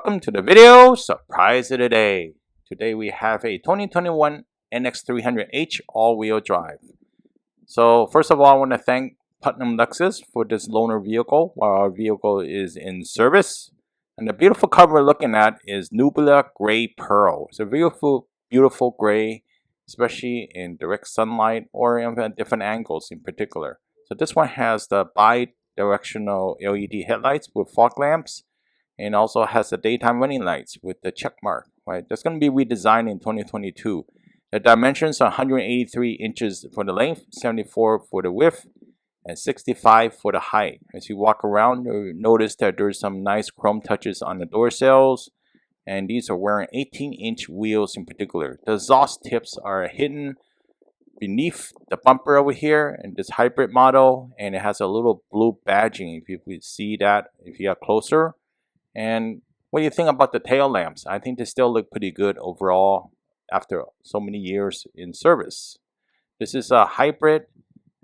welcome to the video surprise of the day. Today we have a 2021 Nx300H all-wheel drive. So first of all, I want to thank Putnam Lexus for this loaner vehicle while our vehicle is in service. And the beautiful color we're looking at is Nubila Gray Pearl. It's a beautiful gray, especially in direct sunlight or in different angles in particular. So this one has the bi-directional LED headlights with fog lamps, and also has the daytime running lights with the check mark. Right, that's going to be redesigned in 2022. The dimensions are 183 inches for the length, 74 for the width, and 65 for the height. As you walk around, you'll notice that there's some nice chrome touches on the door sills, and these are wearing 18-inch wheels in particular. The exhaust tips are hidden beneath the bumper over here in this hybrid model, and it has a little blue badging if you could see that if you are closer. And what do you think about the tail lamps? I think they still look pretty good overall after so many years in service. This is a hybrid,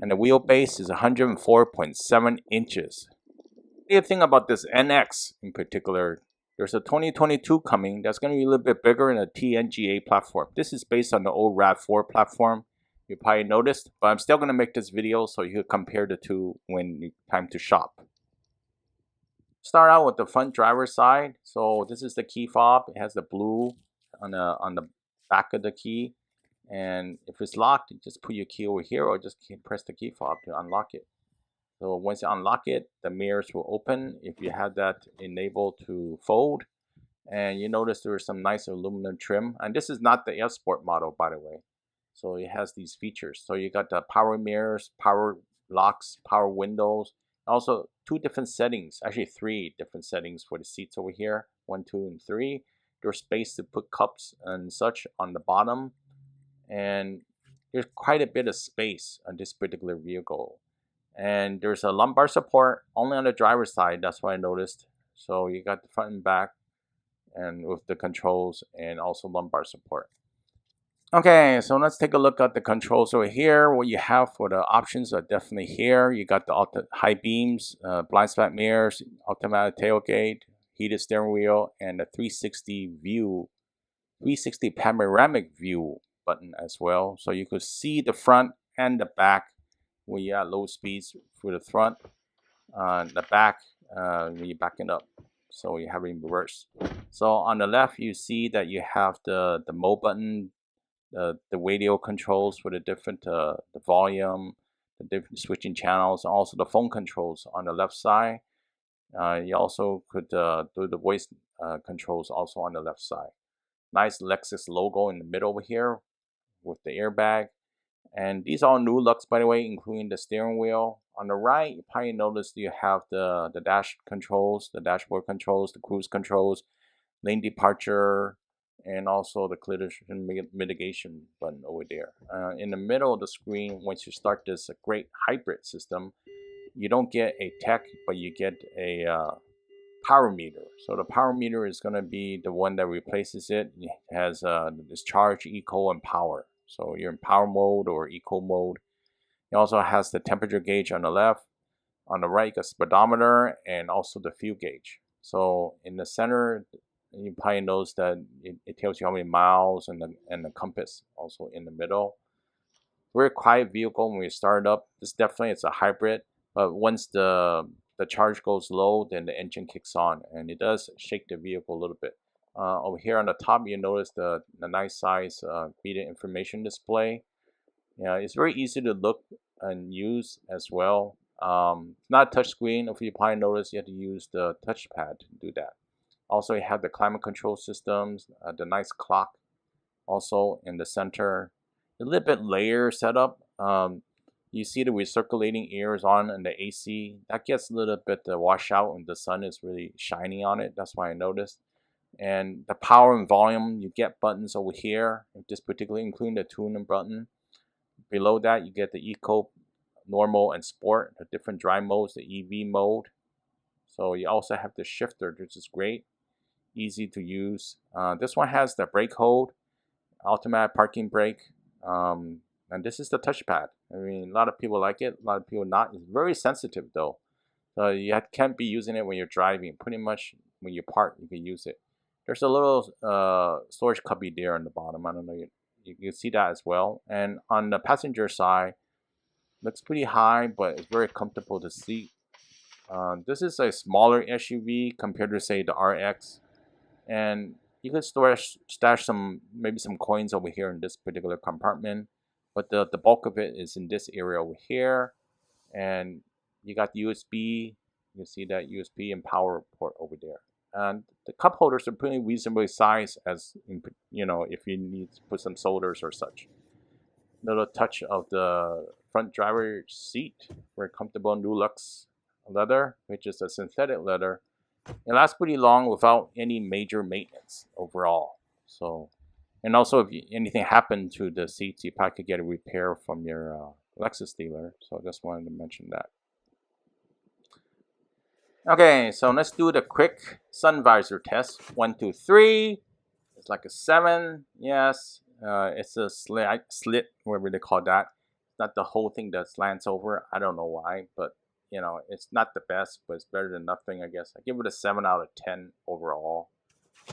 and the wheelbase is 104.7 inches. What do you think about this NX in particular? There's a 2022 coming that's going to be a little bit bigger in a TNGA platform. This is based on the old Rav4 platform. You probably noticed, but I'm still going to make this video so you can compare the two when it's time to shop. Start out with the front driver's side. So this is the key fob. It has the blue on the back of the key, and if it's locked, you just put your key over here or just press the key fob to unlock it. So once you unlock it, the mirrors will open if you have that enabled to fold. And you notice there is some nice aluminum trim, and this is not the Sport model, by the way. So it has these features. So you got the power mirrors, power locks, power windows. Also, two different settings, actually three different settings for the seats over here, 1, 2, and 3. There's space to put cups and such on the bottom, and there's quite a bit of space on this particular vehicle. And there's a lumbar support only on the driver's side. That's what I noticed. So you got the front and back, and with the controls and also lumbar support. Okay, so let's take a look at the controls over here. What you have for the options are definitely here. You got the high beams, blind spot mirrors, automatic tailgate, heated steering wheel, and the 360 panoramic view button as well. So you could see the front and the back when you're at low speeds for the front, the back when you're backing up. So you have it in reverse. So on the left, you see that you have the mode button, the radio controls for the different the volume, the different switching channels, and also the phone controls on the left side. You also could do the voice controls also on the left side. Nice Lexus logo in the middle over here with the airbag. And these are all new looks, by the way, including the steering wheel. On the right, you probably noticed you have the dash controls, the dashboard controls, the cruise controls, lane departure, and also the collision mitigation button over there. In the middle of the screen, once you start this great hybrid system, you don't get a tech, but you get a power meter. So the power meter is going to be the one that replaces it. It has discharge, eco, and power. So you're in power mode or eco mode. It also has the temperature gauge on the left. On the right, you got speedometer and also the fuel gauge. So in the center, you probably notice that it tells you how many miles, and the compass also in the middle. Very quiet vehicle when we start up. It's a hybrid, but once the charge goes low, then the engine kicks on, and it does shake the vehicle a little bit. Over here on the top, you notice the nice size meter information display. Yeah, it's very easy to look and use as well. Not a touch screen. If you probably notice, you have to use the touchpad to do that. Also, you have the climate control systems, the nice clock also in the center. A little bit layer setup. You see the recirculating air is on and the AC. That gets a little bit wash out when the sun is really shining on it. That's why I noticed. And the power and volume, you get buttons over here, this particularly including the tune button. Below that, you get the Eco, Normal, and Sport, the different drive modes, the EV mode. So you also have the shifter, which is great. Easy to use. This one has the brake hold, automatic parking brake, and this is the touchpad. I mean, a lot of people like it, a lot of people not. It's very sensitive though, so you can't be using it when you're driving. Pretty much when you park, you can use it. There's a little storage cubby there on the bottom. I don't know, you can see that as well. And on the passenger side, looks pretty high, but it's very comfortable to seat. This is a smaller SUV compared to, say, the RX, and you could stash maybe some coins over here in this particular compartment, but the bulk of it is in this area over here. And you got USB. You can see that USB and power port over there. And the cup holders are pretty reasonably sized, as in, if you need to put some solders or such. Little touch of the front driver seat, very comfortable Nulux leather, which is a synthetic leather. It lasts pretty long without any major maintenance overall. So, and also if anything happened to the seats, you probably could get a repair from your Lexus dealer. So I just wanted to mention that. Okay, so let's do the quick sun visor test. 1, 2, 3. It's like a 7. Yes. It's a slit, whatever they call that. Not the whole thing that slants over. I don't know why, but it's not the best, but it's better than nothing, I guess. I give it a 7 out of 10 overall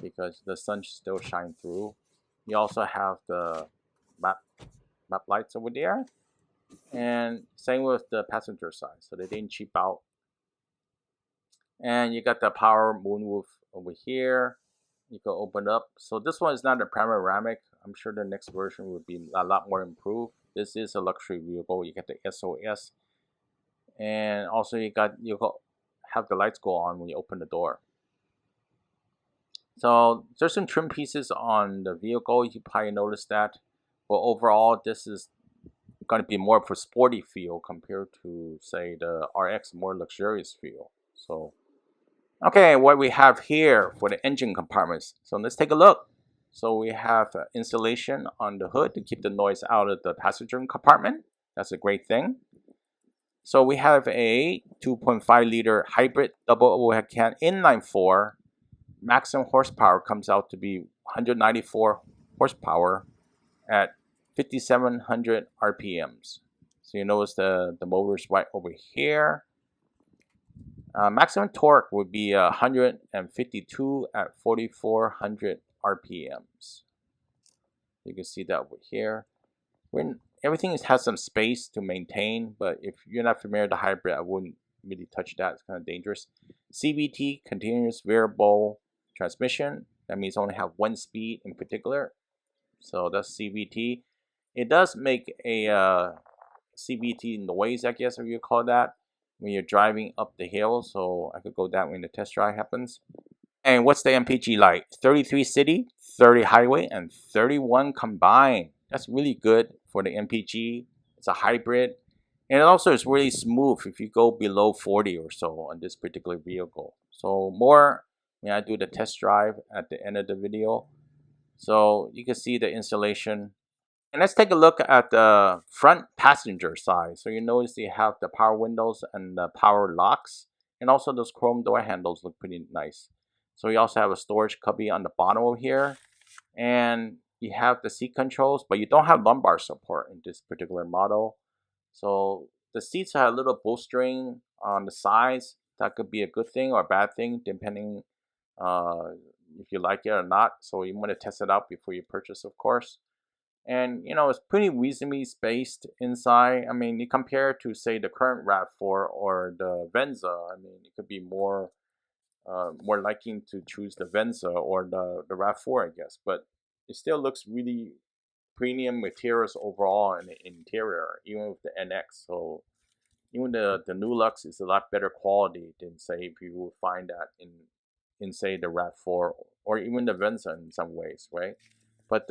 because the sun still shines through. You also have the map lights over there, and same with the passenger side, so they didn't cheap out. And you got the power moonroof over here. You can open up. So this one is not a panoramic. I'm sure the next version will be a lot more improved. This is a luxury vehicle. You get the SOS, and also you have the lights go on when you open the door. So there's some trim pieces on the vehicle. You probably noticed that. But overall, this is going to be more of a sporty feel compared to, say, the RX, more luxurious feel. So, okay, what we have here for the engine compartments. So let's take a look. So we have insulation on the hood to keep the noise out of the passenger compartment. That's a great thing. So we have a 2.5 liter hybrid double overhead can inline 4. Maximum horsepower comes out to be 194 horsepower at 5,700 RPMs. So you notice the motor's right over here. Maximum torque would be 152 at 4,400 RPMs. You can see that over here. Everything has some space to maintain, but if you're not familiar with the hybrid, I wouldn't really touch that. It's kind of dangerous. CVT, continuous variable transmission. That means only have one speed in particular. So that's CVT. It does make a CVT noise, I guess, if you call that, when you're driving up the hill. So I could go that when the test drive happens. And what's the MPG like? 33 city, 30 highway, and 31 combined. That's really good for the MPG. It's a hybrid. And it also is really smooth if you go below 40 or so on this particular vehicle. So more when I do the test drive at the end of the video. So you can see the installation. And let's take a look at the front passenger side. So you notice you have the power windows and the power locks. And also those chrome door handles look pretty nice. So you also have a storage cubby on the bottom over here. And you have the seat controls, but you don't have lumbar support in this particular model. So the seats have a little bolstering on the sides. That could be a good thing or a bad thing, depending if you like it or not. So you want to test it out before you purchase, of course. And it's pretty reasonably spaced inside. I mean, you compare it to, say, the current Rav4 or the Venza. I mean, it could be more liking to choose the Venza or the Rav4, I guess. But it still looks really premium materials overall in the interior, even with the NX. So even the Nulux is a lot better quality than, say, if you would find that in say the Rav4 or even the Venza in some ways, right? But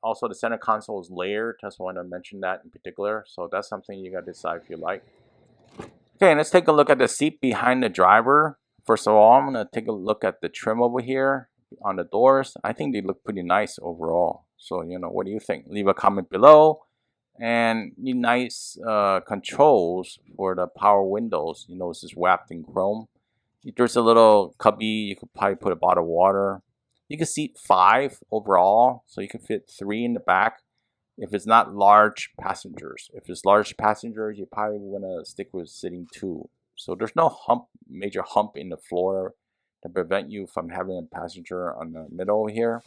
also the center console is layered. Just want to mention that in particular. So that's something you got to decide if you like. Okay, let's take a look at the seat behind the driver. First of all, I'm going to take a look at the trim over here on the doors. I think they look pretty nice overall. So, what do you think? Leave a comment below. And nice controls for the power windows. This is wrapped in chrome. There's a little cubby. You could probably put a bottle of water. You can seat 5 overall, so you can fit 3 in the back if it's not large passengers. If it's large passengers, you probably want to stick with sitting 2. So there's no major hump in the floor to prevent you from having a passenger on the middle here.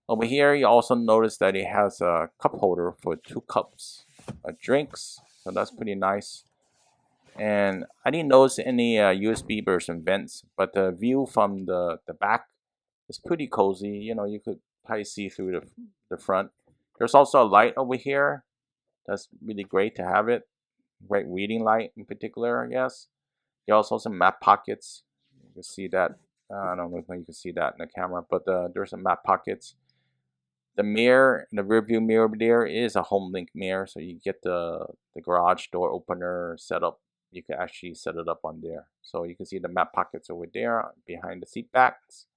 Over here, you also notice that it has a cup holder for 2 cups of drinks, so that's pretty nice. And I didn't notice any USB version vents, but the view from the back is pretty cozy. You know, you could probably see through the front. There's also a light over here. That's really great to have it. Great reading light in particular, I guess. There are also some map pockets. You can see that. I don't know if you can see that in the camera, but there's some map pockets. The mirror, the rear view mirror there is a home link mirror, so you get the garage door opener set up. You can actually set it up on there. So you can see the map pockets over there behind the seat backs.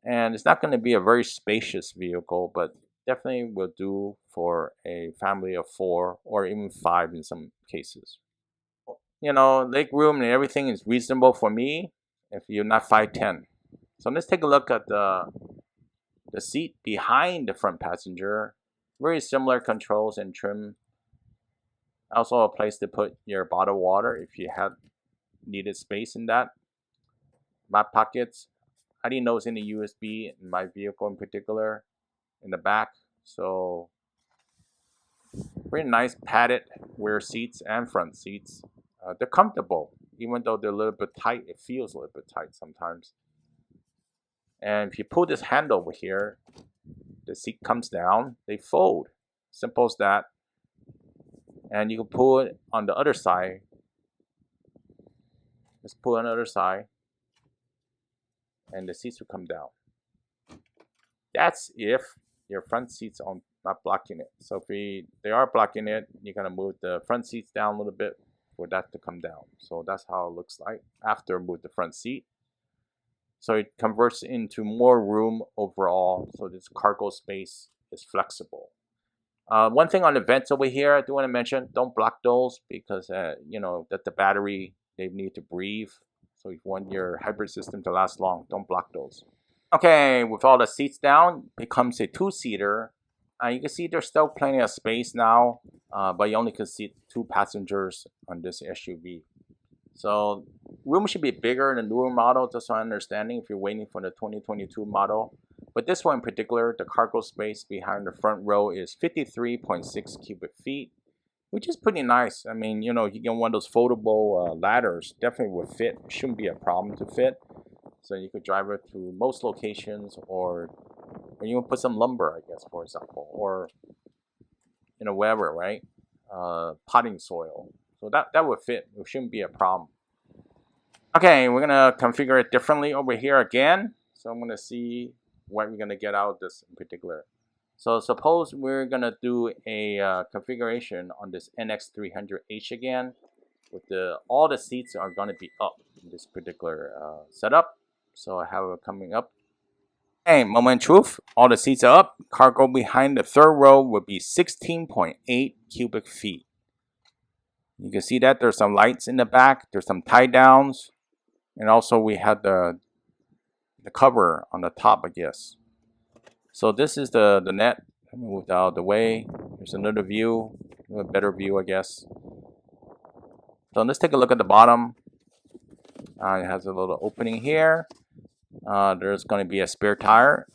And it's not going to be a very spacious vehicle, but definitely will do for a family of 4 or even 5 in some cases. You know, leg room and everything is reasonable for me if you're not 5'10". So let's take a look at the seat behind the front passenger. Very similar controls and trim. Also a place to put your bottled water if you had needed space in that. Map pockets. I didn't notice any USB in my vehicle in particular in the back. So very nice padded rear seats and front seats. They're comfortable, even though they're a little bit tight. It feels a little bit tight sometimes. And if you pull this handle over here, the seat comes down. They fold. Simple as that. And you can pull it on the other side. Let's pull on the other side. And the seats will come down. That's if your front seats are not blocking it. So if they are blocking it, you're going to move the front seats down a little bit for that to come down. So that's how it looks like after move the front seat. So it converts into more room overall. So this cargo space is flexible. One thing on the vents over here, I do want to mention, don't block those because, you know, that the battery, they need to breathe. So if you want your hybrid system to last long, don't block those. Okay, with all the seats down, it becomes a 2-seater. You can see there's still plenty of space now, but you only can seat 2 passengers on this SUV. So room should be bigger in the newer model, just my understanding, if you're waiting for the 2022 model. But this one in particular, the cargo space behind the front row is 53.6 cubic feet, which is pretty nice. I mean, you know, you get one of those foldable ladders, definitely would fit. It shouldn't be a problem to fit. So you could drive it to most locations, or you can put some lumber, I guess, for example, or, you know, wherever, right? Potting soil. So that would fit. It shouldn't be a problem. Okay, we're going to configure it differently over here again. So I'm going to see what we're going to get out of this in particular. So suppose we're going to do a configuration on this Nx300H again. With all the seats are going to be up in this particular setup. So I have it coming up. Hey, moment of truth. All the seats are up. Cargo behind the third row will be 16.8 cubic feet. You can see that there's some lights in the back. There's some tie downs. And also we have the cover on the top, I guess. So this is the net. Let me move that out of the way. There's another view. A better view, I guess. So let's take a look at the bottom. It has a little opening here. There's going to be a spare tire.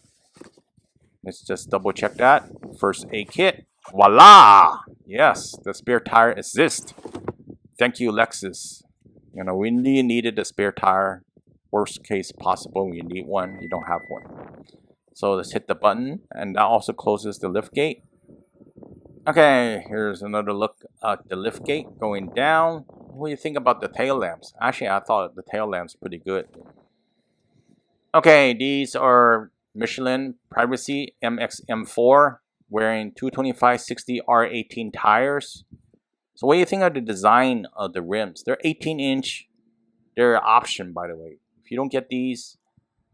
Let's just double check that. First aid kit. Voila! Yes, the spare tire exists. Thank you, Lexus. You know, we really needed a spare tire. Worst case possible, when you need one, you don't have one. So let's hit the button, and that also closes the lift gate. Okay, here's another look at the lift gate going down. What do you think about the tail lamps? Actually, I thought the tail lamps pretty good. Okay, these are Michelin Privacy MX-M4 wearing 225/60 R18 tires. So what do you think of the design of the rims? They're 18-inch. They're an option, by the way. If you don't get these,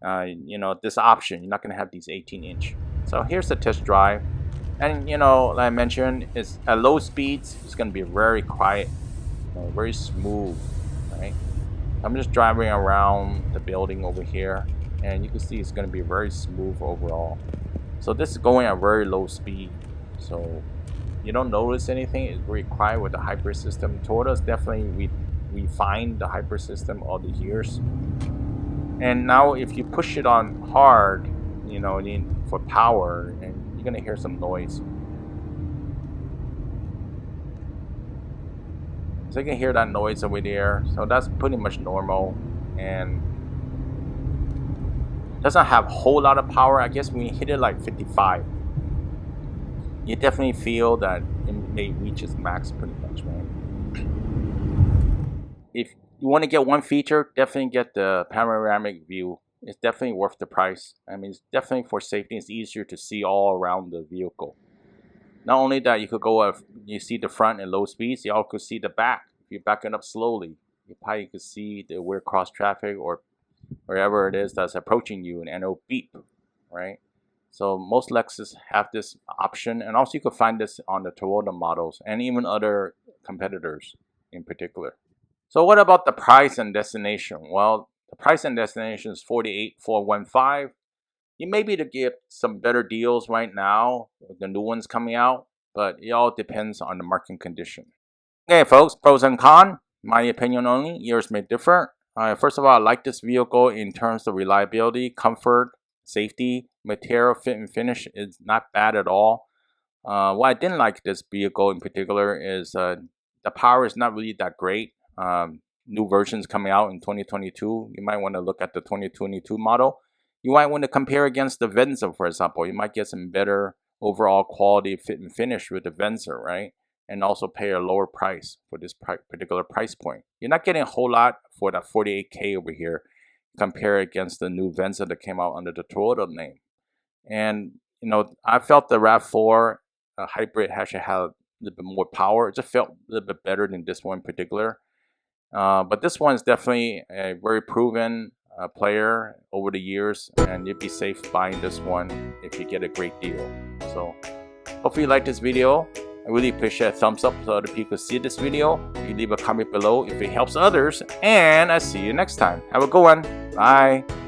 you know, this option, you're not going to have these 18-inch. So here's the test drive. And, you know, like I mentioned, it's at low speeds, it's going to be very quiet, you know, very smooth, right? I'm just driving around the building over here, and you can see it's going to be very smooth overall. So this is going at very low speed, so you don't notice anything. It's very quiet with the hybrid system. Toyota's definitely refined the hybrid system all the years. And now if you push it on hard, you know, for power, and you're gonna hear some noise. So you can hear that noise over there. So that's pretty much normal, and doesn't have a whole lot of power. I guess when you hit it like 55, you definitely feel that it may reach its max pretty much, right? If you want to get one feature, definitely get the panoramic view. It's definitely worth the price. I mean, it's definitely for safety. It's easier to see all around the vehicle. Not only that, you could go, you see the front at low speeds, you also could see the back. If you're backing up slowly, you probably could see the weird cross traffic or wherever it is that's approaching you, and it'll beep, right? So most Lexus have this option, and also you could find this on the Toyota models and even other competitors in particular. So what about the price and destination? Well, the price and destination is $48,415. You may be to get some better deals right now, the new ones coming out, but it all depends on the market condition. Okay, folks, pros and cons, my opinion only. Yours may differ. First of all, I like this vehicle in terms of reliability, comfort, safety, material, fit and finish is not bad at all. What I didn't like this vehicle in particular is the power is not really that great. New versions coming out in 2022. You might want to look at the 2022 model. You might want to compare against the Venza, for example. You might get some better overall quality, fit and finish with the Venza, right? And also pay a lower price for this particular price point. You're not getting a whole lot for that 48K over here. Compare against the new Venza that came out under the Toyota name. And, you know, I felt the Rav4 hybrid actually had a little bit more power. It just felt a little bit better than this one in particular. But this one is definitely a very proven player over the years, and you'd be safe buying this one if you get a great deal. So hopefully you like this video. I really appreciate a thumbs up so other people see this video. You leave a comment below if it helps others, and I'll see you next time. Have a good one. Bye.